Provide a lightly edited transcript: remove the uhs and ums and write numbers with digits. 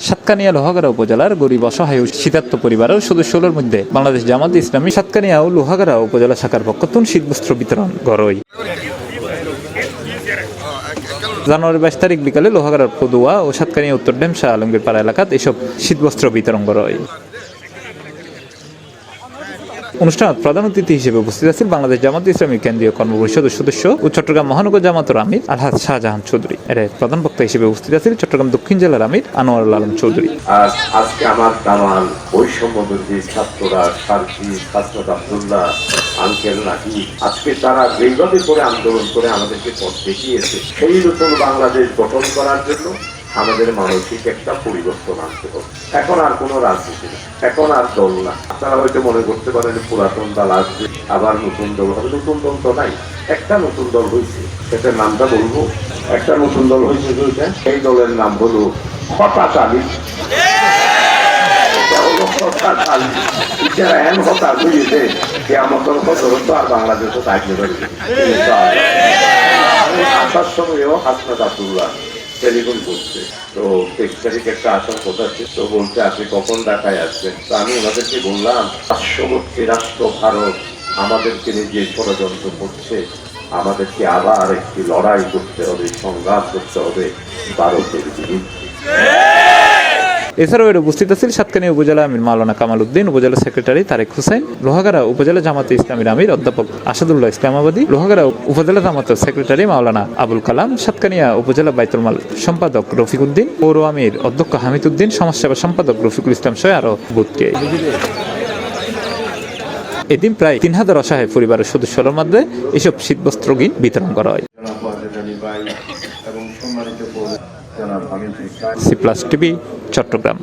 সাতকানিয়া লোহাগাড়া উপজেলার গরিব অসহায় ও শীতার্ত পরিবারের সদস্যদের মধ্যে বাংলাদেশ জামাত ইসলামী সাতকানিয়া ও লোহাগাড়া উপজেলা শাখার পক্ষতুন শীতবস্ত্র বিতরণ গড়ই। জানুয়ারি 22 তারিখ বিকালে লোহাগাড়ার পদুয়া ও সাতকানিয়া উত্তর ড্যাম শাহ আলমগীর পাড়া এলাকাত এসব শীতবস্ত্র বিতরণ গড়ই। অনুষ্ঠানে প্রধান অতিথি হিসেবে উপস্থিত আছেন বাংলাদেশ জামাত ইসলামী কেন্দ্রীয় কর্মপরিষদের সদস্য ও চট্টগ্রাম মহানগর জামাতের আমির আলহাজ শাহজাহান চৌধুরী। এর প্রধান বক্তা হিসেবে উপস্থিত আছেন চট্টগ্রাম দক্ষিণ জেলার আমির আনোয়ারুল আলম চৌধুরী। আজকে আমার দামাল বৈষম্যবিরোধী ছাত্ররা সার্জি হাসনাত আব্দুল্লাহ আঙ্কেল নাকি আজকে তারা যেভাবে করে আন্দোলন করে আমাদেরকে পথ দেখিয়েছে, সেই নতুন বাংলাদেশ গঠন করার জন্য আমাদের মানসিক একটা পরিবর্তন আনতে হবে। এখন আর কোনো রাজনীতি না, এখন আর দল না। আপনারা হয়তো মনে করতে পারেন পুরাতন দল আসবে, আবার নতুন দল হবে। নতুন দল তো নাই, একটা নতুন দল হয়েছে, সেটার নামটা বলবো। একটা নতুন দল হয়েছে, সেই দলের নাম হলো হঠাৎ আলী। আর বাংলাদেশও থাকতে পারি। আসার সময়ও হাসনাত আব্দুল্লাহ টেলিফোন করছে, তো 23 তারিখ একটা আসার কথা আছে, তো বলছে আপনি কখন ঢাকায় আসবেন। তো আমি ওনাদেরকে বললাম, পার্শ্ববর্তী রাষ্ট্র ভারত আমাদেরকে নিয়ে ষড়যন্ত্র করছে, আমাদেরকে আবার একটি লড়াই করতে হবে, সংগ্রাম করতে হবে ভারতের বিরুদ্ধে। এছাড়াও এর উপস্থিত আছেন সাতকানিয়া উপজেলা আমির মাওলানা কামাল উদ্দিন, উপজেলা সেক্রেটারি তারেক হোসেন, লোহাগাড়া উপজেলা জামাতে ইসলামীর আমির অধ্যাপক আসাদুল্লাহ ইসলামাবাদী, লোহাগাড়া উপজেলা জামাতের সেক্রেটারি মাওলানা আবুল কালাম, সাতকানিয়া উপজেলা বাইতুল মাল সম্পাদক রফিক উদ্দিন, পৌর আমির অধ্যক্ষ হামিদ উদ্দিন, সমাজসেবা সম্পাদক রফিকুল ইসলাম সহ আরো বুথকে। এদিন প্রায় 3000 অসহায় পরিবারের সদস্যদের মধ্যে এসব শীতবস্ত্র বিতরণ করা হয়। C+ TV Chittagong.